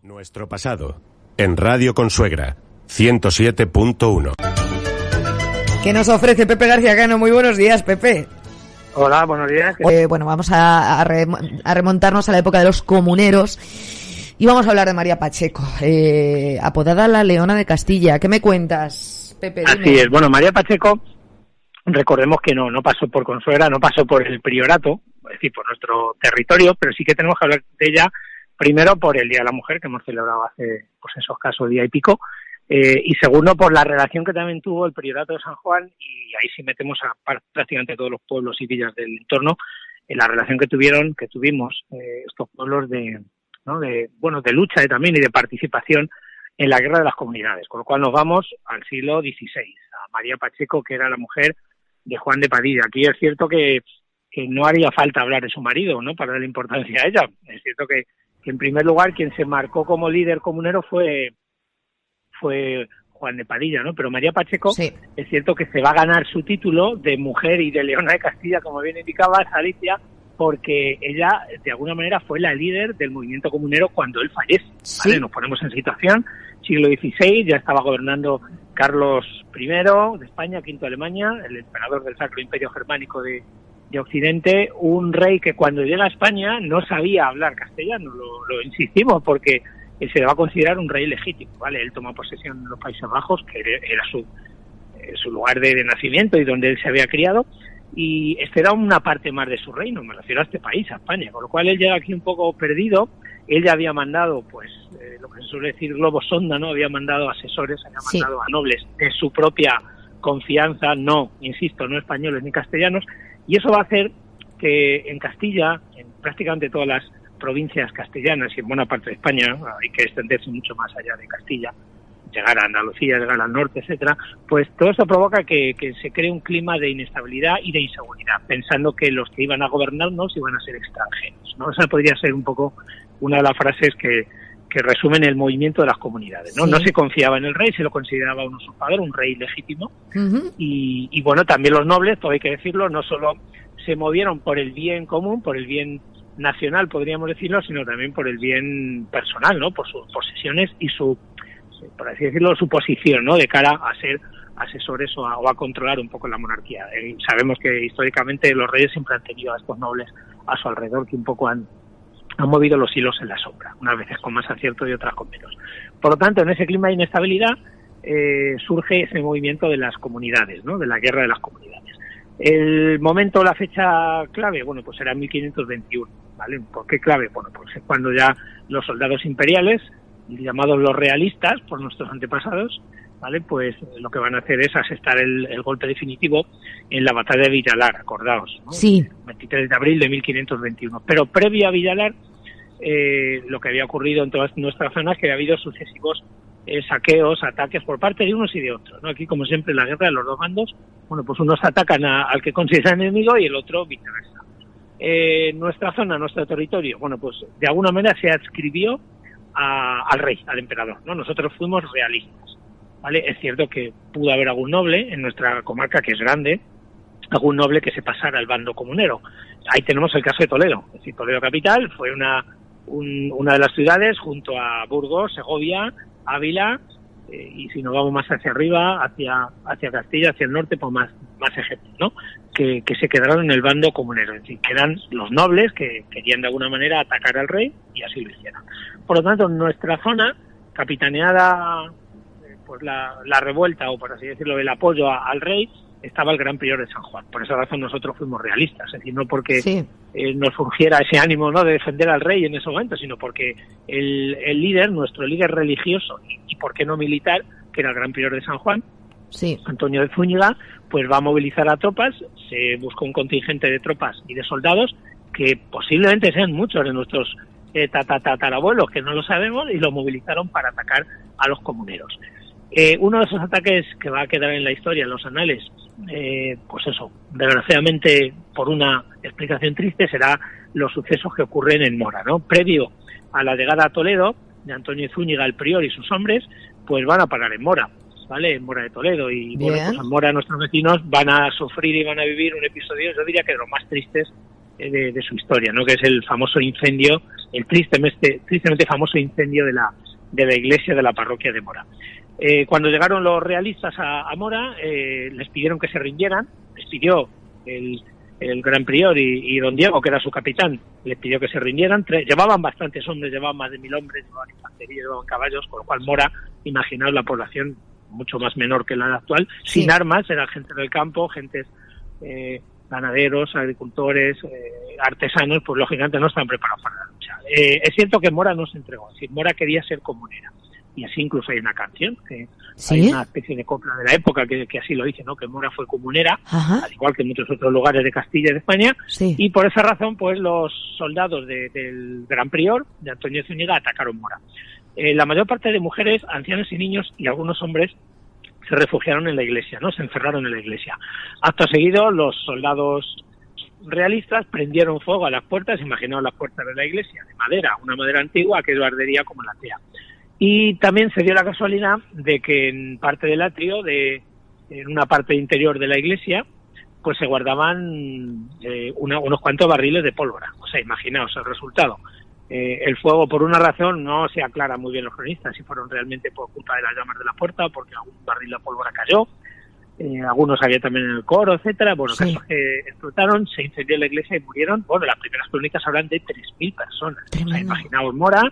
Nuestro pasado, en Radio Consuegra, 107.1. ¿Qué nos ofrece Pepe García Cano? Muy buenos días, Pepe. Hola, buenos días. Bueno, vamos a remontarnos a la época de los comuneros y vamos a hablar de María Pacheco, apodada la Leona de Castilla. ¿Qué me cuentas, Pepe? Dime. Así es. Bueno, María Pacheco, recordemos que no pasó por Consuegra, no pasó por el priorato, es decir, por nuestro territorio, pero sí que tenemos que hablar de ella primero por el Día de la Mujer, que hemos celebrado hace, pues esos casos, día y pico, y segundo por la relación que también tuvo el priorato de San Juan, y ahí sí metemos a prácticamente todos los pueblos y villas del entorno, en la relación que tuvimos estos pueblos de lucha también y de participación en la guerra de las comunidades, con lo cual nos vamos al siglo XVI, a María Pacheco, que era la mujer de Juan de Padilla. Aquí es cierto que no haría falta hablar de su marido, ¿no?, para darle importancia a ella. Es cierto que en primer lugar quien se marcó como líder comunero fue Juan de Padilla, ¿no? Pero María Pacheco, sí, es cierto que se va a ganar su título de mujer y de Leona de Castilla, como bien indicaba Alicia, porque ella de alguna manera fue la líder del movimiento comunero cuando él fallece, ¿vale? Sí. Nos ponemos en situación, siglo XVI, ya estaba gobernando Carlos I de España, V de Alemania, el emperador del Sacro Imperio Germánico de Occidente, un rey que cuando llega a España no sabía hablar castellano, lo insistimos, porque se le va a considerar un rey legítimo, ¿vale? Él toma posesión en los Países Bajos, que era su lugar de nacimiento y donde él se había criado, y este era una parte más de su reino, me refiero a este país, a España, con lo cual él llega aquí un poco perdido. Él ya había mandado, pues, lo que se suele decir globo sonda, ¿no? Había mandado asesores, había mandado a nobles de su propia confianza, no españoles ni castellanos, y eso va a hacer que en Castilla, en prácticamente todas las provincias castellanas y en buena parte de España, hay que extenderse mucho más allá de Castilla, llegar a Andalucía, llegar al norte, etcétera, pues todo eso provoca que se cree un clima de inestabilidad y de inseguridad, pensando que los que iban a gobernarnos iban a ser extranjeros, ¿no? Esa podría ser un poco una de las frases que resumen el movimiento de las comunidades, ¿no? Sí. No se confiaba en el rey, se lo consideraba un usurpador, un rey legítimo, y bueno, también los nobles, todo hay que decirlo, no solo se movieron por el bien común, por el bien nacional, podríamos decirlo, sino también por el bien personal, ¿no? Por sus posesiones y por así decirlo, su posición, ¿no?, de cara a ser asesores o a controlar un poco la monarquía. Sabemos que históricamente los reyes siempre han tenido a estos nobles a su alrededor que un poco han movido los hilos en la sombra, unas veces con más acierto y otras con menos. Por lo tanto, en ese clima de inestabilidad surge ese movimiento de las comunidades, ¿no?, de la guerra de las comunidades. El momento, la fecha clave, bueno, pues era 1521, ¿vale? ¿Por qué clave? Bueno, pues es cuando ya los soldados imperiales, llamados los realistas por nuestros antepasados, ¿vale?, pues lo que van a hacer es asestar el golpe definitivo en la batalla de Villalar, acordaos, ¿no? Sí. 23 de abril de 1521. Pero previo a Villalar, lo que había ocurrido en todas nuestras zonas, que había habido sucesivos saqueos, ataques por parte de unos y de otros, ¿no? Aquí, como siempre, la guerra de los dos bandos, bueno, pues unos atacan al que consideran enemigo y el otro viceversa. Nuestra zona, nuestro territorio, bueno, pues de alguna manera se adscribió al rey, al emperador, ¿no? Nosotros fuimos realistas, ¿vale? Es cierto que pudo haber algún noble en nuestra comarca, que es grande, algún noble que se pasara al bando comunero. Ahí tenemos el caso de Toledo, es decir, Toledo capital fue una de las ciudades junto a Burgos, Segovia, Ávila, y si nos vamos más hacia arriba, hacia Castilla, hacia el norte, pues más ejemplos, ¿no?, que se quedaron en el bando comunero, es decir, que eran los nobles que querían de alguna manera atacar al rey, y así lo hicieron. Por lo tanto, en nuestra zona, capitaneada por la revuelta, o por así decirlo, el apoyo al rey, estaba el gran prior de San Juan. Por esa razón nosotros fuimos realistas, es decir, no porque nos surgiera ese ánimo, ¿no?, de defender al rey en ese momento, sino porque el líder, nuestro líder religioso y por qué no militar, que era el gran prior de San Juan, Antonio de Zúñiga, pues va a movilizar a tropas. Se busca un contingente de tropas y de soldados que posiblemente sean muchos de nuestros tatarabuelos, que no lo sabemos, y lo movilizaron para atacar a los comuneros. Uno de esos ataques que va a quedar en la historia, en los anales, pues eso, desgraciadamente por una explicación triste, será los sucesos que ocurren en Mora, ¿no? Previo a la llegada a Toledo de Antonio Zúñiga, el prior y sus hombres, pues van a parar en Mora, ¿vale?, en Mora de Toledo, y bueno, pues en Mora nuestros vecinos van a sufrir y van a vivir un episodio, yo diría que de los más tristes de su historia, ¿no? Que es el famoso incendio, el tristemente famoso incendio de la iglesia de la parroquia de Mora. Cuando llegaron los realistas a Mora, les pidieron que se rindieran, les pidió el gran prior y don Diego, que era su capitán, les pidió que se rindieran. Llevaban bastantes hombres, llevaban más de 1000 hombres, llevaban infantería, llevaban caballos, con lo cual Mora, imaginaos la población mucho más menor que la actual, sí, sin armas, era gente del campo, gentes ganaderos, agricultores, artesanos, pues lógicamente no estaban preparados para la lucha. Es cierto que Mora no se entregó, es decir, Mora quería ser comunera. Y así incluso hay una canción, que ¿sí? Hay una especie de copla de la época que así lo dice, ¿no? Que Mora fue comunera, al igual que en muchos otros lugares de Castilla y de España, sí. Y por esa razón, pues los soldados del Gran Prior, de Antonio de Zúñiga, atacaron Mora. La mayor parte de mujeres, ancianos y niños, y algunos hombres, se refugiaron en la iglesia, ¿no? Se encerraron en la iglesia. Acto seguido, los soldados realistas prendieron fuego a las puertas, imaginaos las puertas de la iglesia, de madera, una madera antigua que ardería como la tea. Y también se dio la casualidad de que en parte del atrio, en una parte interior de la iglesia, pues se guardaban unos cuantos barriles de pólvora. O sea, imaginaos el resultado. El fuego, por una razón, no se aclara muy bien los cronistas, si fueron realmente por culpa de las llamas de la puerta o porque algún barril de pólvora cayó. Algunos había también en el coro, etcétera. Bueno, sí. Casos que explotaron, se incendió la iglesia y murieron. Bueno, las primeras crónicas hablan de 3000 personas. O sea, imaginaos Mora.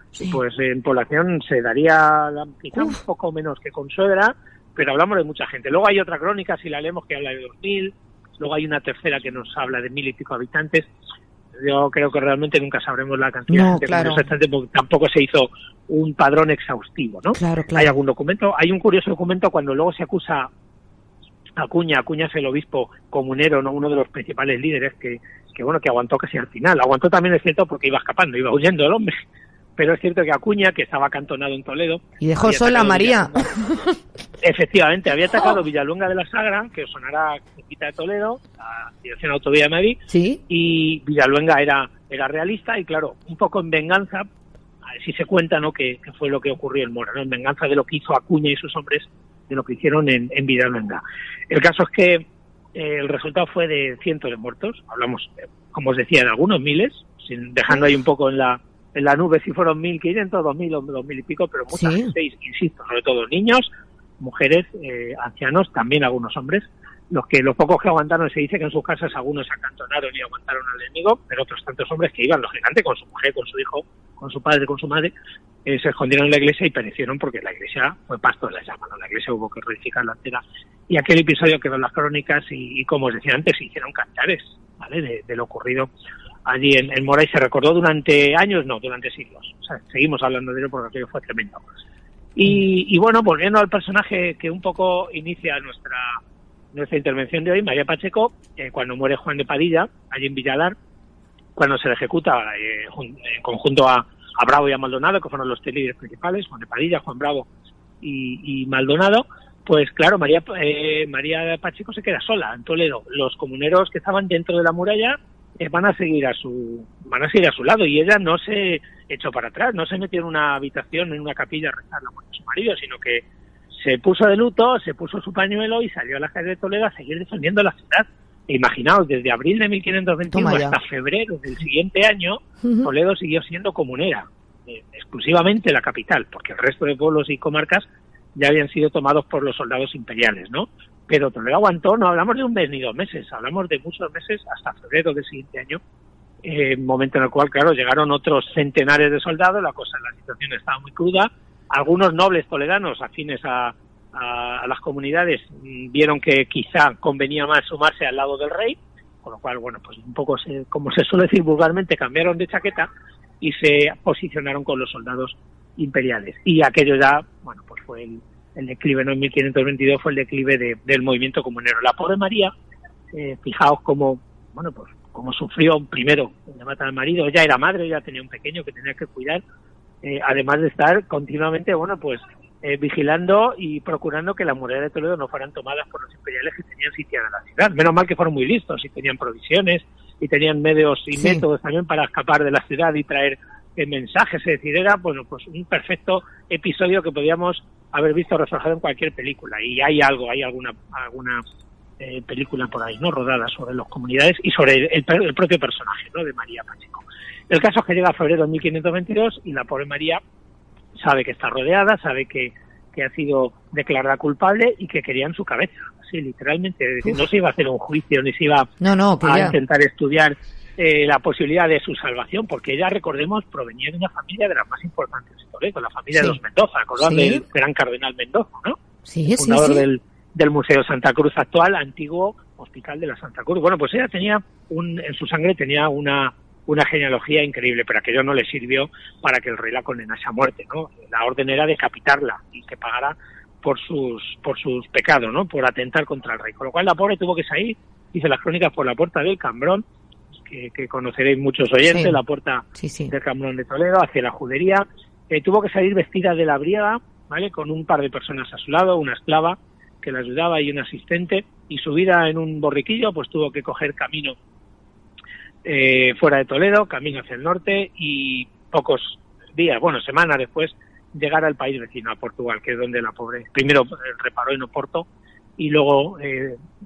Sí. Pues en población se daría quizá un poco menos que Consuegra, pero hablamos de mucha gente. Luego hay otra crónica, si la leemos, que habla de 2000, luego hay una tercera que nos habla de 1000 y pico habitantes. Yo creo que realmente nunca sabremos la cantidad de gente, claro, porque tampoco se hizo un padrón exhaustivo, ¿no? Claro. Hay algún documento, hay un curioso documento cuando luego se acusa a Acuña es el obispo comunero, ¿no? Uno de los principales líderes que aguantó casi al final. Aguantó también, es cierto, porque iba escapando, iba huyendo el hombre. Pero es cierto que Acuña, que estaba acantonado en Toledo... Y dejó sola a María. Efectivamente, había atacado Villaluenga de la Sagra, que os sonará cerquita de Toledo, la dirección autovía de Madrid, ¿sí? Y Villaluenga era realista y, claro, un poco en venganza, a ver si se cuenta, ¿no?, que fue lo que ocurrió en Mora, ¿no?, en venganza de lo que hizo Acuña y sus hombres, de lo que hicieron en Villaluenga. El caso es que el resultado fue de cientos de muertos, hablamos, como os decía, de algunos miles, dejando ahí un poco en la nube si fueron 1500, 2000 o 2000 y pico, pero mucha gente, insisto, sobre todo niños, mujeres, ancianos, también algunos hombres. Los pocos que aguantaron, se dice que en sus casas algunos se acantonaron y aguantaron al enemigo, pero otros tantos hombres que iban, lógicamente, con su mujer, con su hijo, con su padre, con su madre, se escondieron en la iglesia y perecieron porque la iglesia fue pasto de las llamas, ¿no? La iglesia hubo que reedificarla entera. Y aquel episodio quedó en las crónicas y como os decía antes, se hicieron cantares, ¿vale?, de lo ocurrido allí en Mora, y se recordó durante años, no, durante siglos. O sea, seguimos hablando de ello porque aquello fue tremendo. Y bueno, volviendo al personaje que un poco inicia nuestra intervención de hoy, María Pacheco, cuando muere Juan de Padilla, allí en Villalar, cuando se le ejecuta en conjunto a Bravo y a Maldonado, que fueron los tres líderes principales, Juan de Padilla, Juan Bravo y Maldonado, pues claro, María Pacheco se queda sola en Toledo. Los comuneros que estaban dentro de la muralla van a seguir a su lado, y ella no se echó para atrás, no se metió en una habitación, en una capilla a rezar la muerte de su marido, sino que se puso de luto, se puso su pañuelo y salió a la calle de Toledo a seguir defendiendo la ciudad. E imaginaos, desde abril de 1521 hasta febrero del siguiente año, Toledo siguió siendo comunera, exclusivamente la capital, porque el resto de pueblos y comarcas ya habían sido tomados por los soldados imperiales, ¿no? Pero Toledo aguantó, no hablamos de un mes ni 2 meses, hablamos de muchos meses hasta febrero del siguiente año, momento en el cual, claro, llegaron otros centenares de soldados, la situación estaba muy cruda. Algunos nobles toledanos afines a las comunidades vieron que quizá convenía más sumarse al lado del rey, con lo cual, bueno, pues un poco, como se suele decir vulgarmente, cambiaron de chaqueta y se posicionaron con los soldados imperiales. Y aquello ya, bueno, pues fue el declive, ¿no? En 1522 fue el declive del movimiento comunero. La pobre María, fijaos cómo sufrió primero, le matan al marido, ella era madre, ya tenía un pequeño que tenía que cuidar, además de estar continuamente, vigilando y procurando que las murallas de Toledo no fueran tomadas por los imperiales que tenían sitiada la ciudad. Menos mal que fueron muy listos y tenían provisiones y tenían medios y métodos también para escapar de la ciudad y traer mensajes. Es decir, era pues un perfecto episodio que podíamos haber visto reflejado en cualquier película. Y hay alguna película por ahí, ¿no? Rodada sobre las comunidades y sobre el propio personaje, ¿no? De María Pacheco. El caso es que llega a febrero de 1522 y la pobre María sabe que está rodeada, sabe que ha sido declarada culpable y que querían su cabeza, así literalmente. Es decir, no se iba a hacer un juicio ni se iba a intentar estudiar la posibilidad de su salvación, porque ella, recordemos, provenía de una familia de las más importantes de Toledo, la familia de los Mendoza, acordad del gran cardenal Mendoza, ¿no? Fundador del Museo Santa Cruz actual, antiguo Hospital de la Santa Cruz. Bueno, pues ella tenía en su sangre tenía una genealogía increíble, pero aquello no le sirvió para que el rey la condenase a muerte, ¿no? La orden era decapitarla y que pagara por sus pecados, ¿no? Por atentar contra el rey. Con lo cual la pobre tuvo que salir, dice las crónicas, por la puerta del Cambrón, que conoceréis muchos oyentes, la puerta del Cambrón de Toledo, hacia la judería. Tuvo que salir vestida de labriega, ¿vale? Con un par de personas a su lado, una esclava que la ayudaba y un asistente, y subida en un borriquillo, pues tuvo que coger camino fuera de Toledo, camino hacia el norte, y pocos días, semanas después, llegar al país vecino, a Portugal, que es donde la pobre primero reparó en Oporto y luego,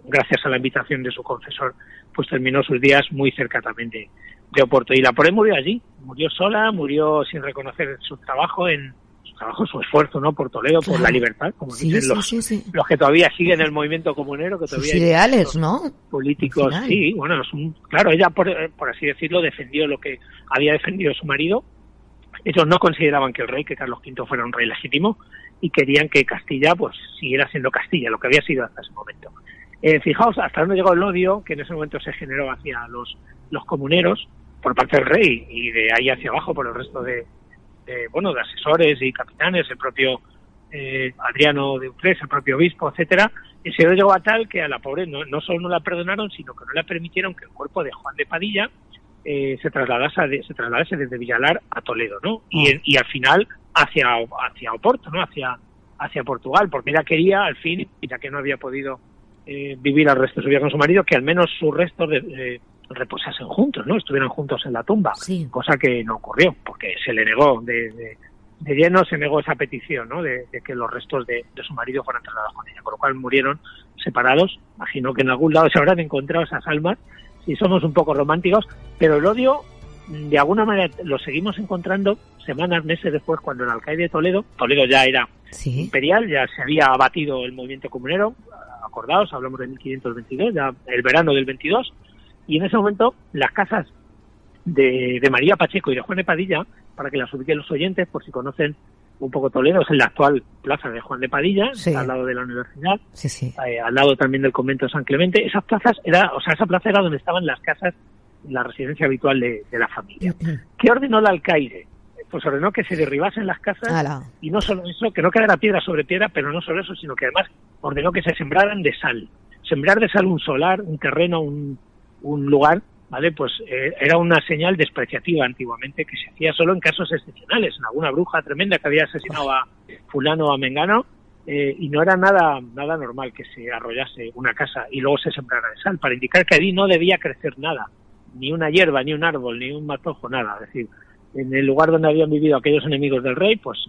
gracias a la invitación de su confesor, pues terminó sus días muy cerca también de Oporto. Y la pobre murió allí, murió sola, murió sin reconocer su trabajo, su esfuerzo, ¿no? Por Toledo, por la libertad, como dicen los que todavía siguen el movimiento comunero, que todavía sus ideales, ¿no? Políticos, sí, claro, ella por así decirlo defendió lo que había defendido su marido. Ellos no consideraban que Carlos V fuera un rey legítimo y querían que Castilla pues siguiera siendo Castilla, lo que había sido hasta ese momento. Fijaos hasta dónde llegó el odio que en ese momento se generó hacia los comuneros por parte del rey, y de ahí hacia abajo por el resto de asesores y capitanes, el propio Adriano de Utrés, el propio obispo, etcétera. Y se llegó a tal que a la pobre no solo no la perdonaron, sino que no le permitieron que el cuerpo de Juan de Padilla se trasladase desde Villalar a Toledo, ¿no? Y al final hacia Oporto, ¿no? Hacia Portugal, porque ella quería, al fin, ya que no había podido vivir el resto de su vida con su marido, que al menos sus restos reposasen juntos, ¿no? Estuvieran juntos en la tumba, cosa que no ocurrió, porque se le negó de lleno, se negó esa petición, ¿no? De que los restos de su marido fueran trasladados con ella, con lo cual murieron separados. Imagino que en algún lado se habrán encontrado esas almas, si somos un poco románticos, pero el odio, de alguna manera, lo seguimos encontrando semanas, meses después, cuando el alcaide de Toledo ya era imperial, ya se había abatido el movimiento comunero, acordaos, hablamos de 1522, ya el verano del 22, y en ese momento las casas de María Pacheco y de Juan de Padilla, para que las ubiquen los oyentes, por si conocen un poco Toledo, es en la actual plaza de Juan de Padilla, al lado de la universidad, al lado también del convento de San Clemente. Esa plaza era donde estaban las casas, la residencia habitual de la familia. ¿Qué ordenó el alcaide? Pues ordenó que se derribasen las casas, y no solo eso, que no quedara piedra sobre piedra, pero no solo eso, sino que además ordenó que se sembraran de sal. Sembrar de sal un solar, un terreno, un lugar, ¿vale? Pues era una señal despreciativa antiguamente, que se hacía solo en casos excepcionales, en alguna bruja tremenda que había asesinado a fulano o a mengano, y no era nada normal que se arrollase una casa y luego se sembrara de sal, para indicar que allí no debía crecer nada, ni una hierba, ni un árbol, ni un matojo, nada. Es decir, en el lugar donde habían vivido aquellos enemigos del rey, pues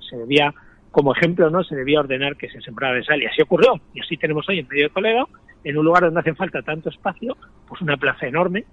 se debía, como ejemplo, ¿no? Se debía ordenar que se sembrara de sal, y así ocurrió. Y así tenemos hoy en medio de Toledo, en un lugar donde hace falta tanto espacio, pues una plaza enorme,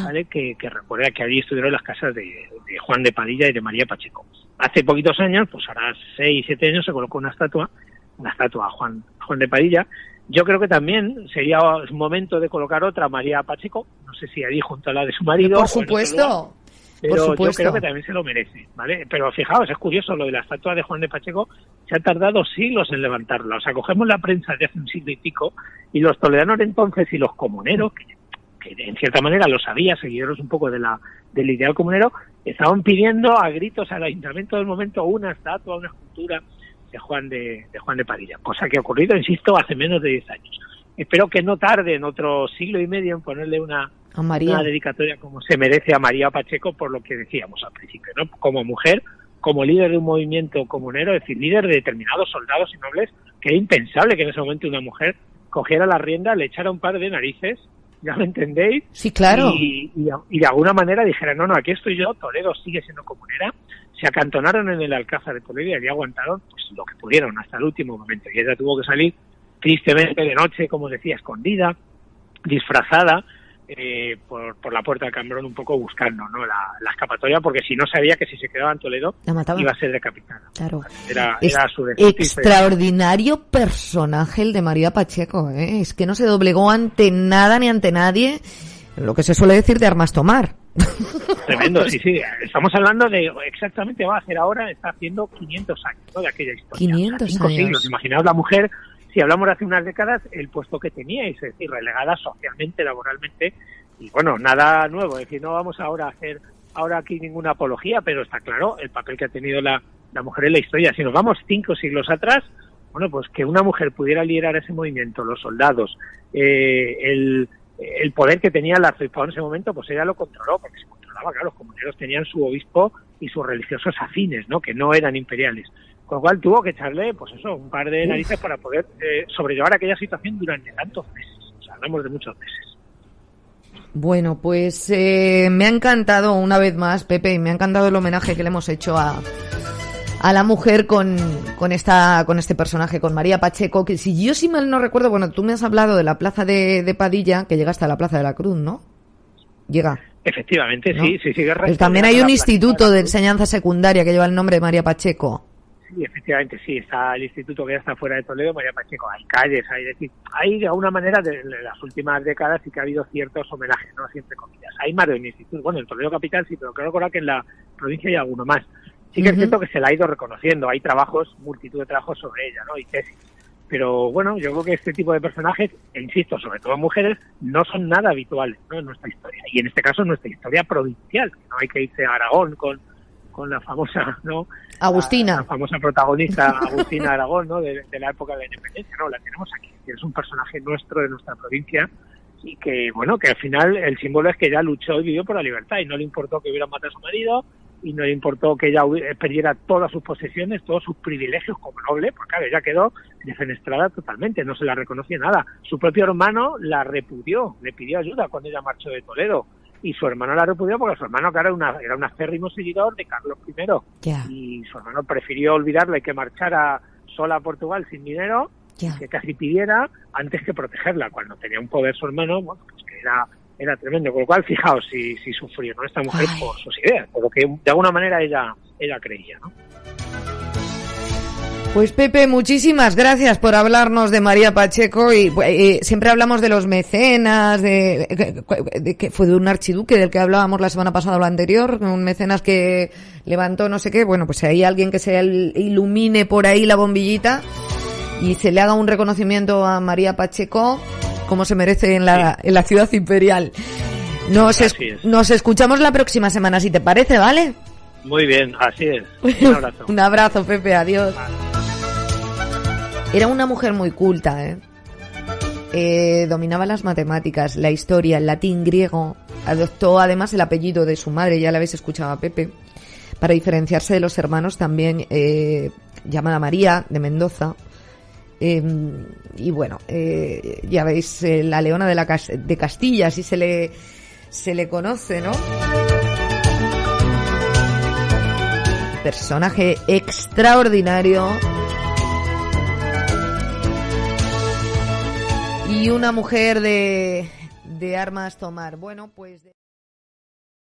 ¿vale? Que recuerda que allí estuvieron las casas de Juan de Padilla y de María Pacheco. Hace poquitos años, pues ahora 6, 7 años, se colocó una estatua a Juan de Padilla. Yo creo que también sería un momento de colocar otra, María Pacheco, no sé si allí junto a la de su marido. Por supuesto. Pero yo creo que también se lo merece, ¿vale? Pero fijaos, es curioso, lo de la estatua de Juan de Pacheco se ha tardado siglos en levantarla. O sea, cogemos la prensa de hace un siglo y pico, y los toledanos entonces y los comuneros, que en cierta manera lo sabía, seguidores un poco del ideal comunero, estaban pidiendo a gritos al ayuntamiento del momento una estatua, una escultura de Juan de Padilla, cosa que ha ocurrido, insisto, hace menos de 10 años. Espero que no tarde en otro siglo y medio en ponerle una dedicatoria como se merece a María Pacheco, por lo que decíamos al principio, ¿no? Como mujer, como líder de un movimiento comunero, es decir, líder de determinados soldados y nobles, que era impensable que en ese momento una mujer cogiera la rienda, le echara un par de narices, ¿ya me entendéis? Sí, claro. Y de alguna manera dijera, no, aquí estoy yo, Toledo sigue siendo comunera. Se acantonaron en el Alcázar de Toledo y allí aguantaron pues lo que pudieron hasta el último momento. Y ella tuvo que salir tristemente de noche, como decía, escondida, disfrazada, por la puerta del Cambrón, un poco buscando, ¿no?, la escapatoria, porque si no sabía que si se quedaba en Toledo iba a ser decapitada. Claro. Era su extraordinario personaje el de María Pacheco, ¿eh? Es que no se doblegó ante nada ni ante nadie, lo que se suele decir de armas tomar. Tremendo, sí. Estamos hablando de, exactamente, va a hacer ahora, está haciendo 500 años, ¿no?, de aquella historia. 500 5 años. siglos. Imaginaos la mujer, si hablamos de hace unas décadas, el puesto que tenía, es decir, relegada socialmente, laboralmente, y bueno, nada nuevo, es decir, no vamos ahora a hacer aquí ninguna apología, pero está claro el papel que ha tenido la mujer en la historia. Si nos vamos 5 siglos atrás, bueno, pues que una mujer pudiera liderar ese movimiento, los soldados, el poder que tenía el arzobispado en ese momento, pues ella lo controló, porque se controlaba, claro, los comuneros tenían su obispo y sus religiosos afines, ¿no?, que no eran imperiales. Con lo cual tuvo que echarle, pues eso, un par de narices para poder sobrellevar aquella situación durante tantos meses. O sea, hablamos de muchos meses. Bueno, pues me ha encantado una vez más, Pepe, y me ha encantado el homenaje que le hemos hecho a la mujer con este personaje, con María Pacheco, que si yo sí mal no recuerdo, bueno, tú me has hablado de la plaza de Padilla, que llega hasta la Plaza de la Cruz, ¿no? Llega. Efectivamente, ¿no? Sí. Pero también hay un instituto de enseñanza secundaria que lleva el nombre de María Pacheco. Sí, efectivamente, sí, está el instituto que ya está fuera de Toledo, María Pacheco, hay calles, hay de alguna manera, de las últimas décadas sí que ha habido ciertos homenajes, ¿no?, así entre comillas. Hay más de un instituto, bueno, en Toledo capital sí, pero creo recordar que en la provincia hay alguno más. Sí que es cierto que se la ha ido reconociendo, hay multitud de trabajos sobre ella, ¿no?, y tesis. Pero bueno, yo creo que este tipo de personajes, e insisto, sobre todo mujeres, no son nada habituales, ¿no?, en nuestra historia. Y en este caso en nuestra historia provincial, no hay que irse a Aragón con la famosa, ¿no?, Agustina, la famosa protagonista Agustina Aragón, ¿no?, de la época de la independencia. No, la tenemos aquí, que es un personaje nuestro, de nuestra provincia, y que, bueno, que al final el símbolo es que ella luchó y vivió por la libertad, y no le importó que hubieran matado a su marido, y no le importó que ella perdiera todas sus posesiones, todos sus privilegios como noble, porque claro, ella quedó defenestrada totalmente, no se la reconocía nada. Su propio hermano la repudió, le pidió ayuda cuando ella marchó de Toledo, y su hermano la repudió porque su hermano, claro, era un acérrimo seguidor de Carlos I, y su hermano prefirió olvidarla y que marchara sola a Portugal sin dinero, que casi pidiera, antes que protegerla, cuando tenía un poder su hermano, bueno, pues que era tremendo. Con lo cual, fijaos si sufrió, ¿no?, esta mujer por sus ideas, por lo que de alguna manera ella creía, ¿no? Pues Pepe, muchísimas gracias por hablarnos de María Pacheco, y siempre hablamos de los mecenas, de que fue de un archiduque del que hablábamos la semana pasada o la anterior, un mecenas que levantó no sé qué. Bueno, pues si hay alguien que se ilumine por ahí la bombillita y se le haga un reconocimiento a María Pacheco como se merece en la ciudad imperial. Nos escuchamos la próxima semana, si te parece, ¿vale? Muy bien, así es. Un abrazo. Un abrazo, Pepe, adiós. Era una mujer muy culta, dominaba las matemáticas, la historia, el latín, griego. Adoptó además el apellido de su madre, ya la habéis escuchado a Pepe, para diferenciarse de los hermanos también, llamada María de Mendoza. Y bueno, ya veis, la Leona de Castilla, así se le conoce, ¿no? Personaje extraordinario. Y una mujer de armas tomar. Bueno, pues...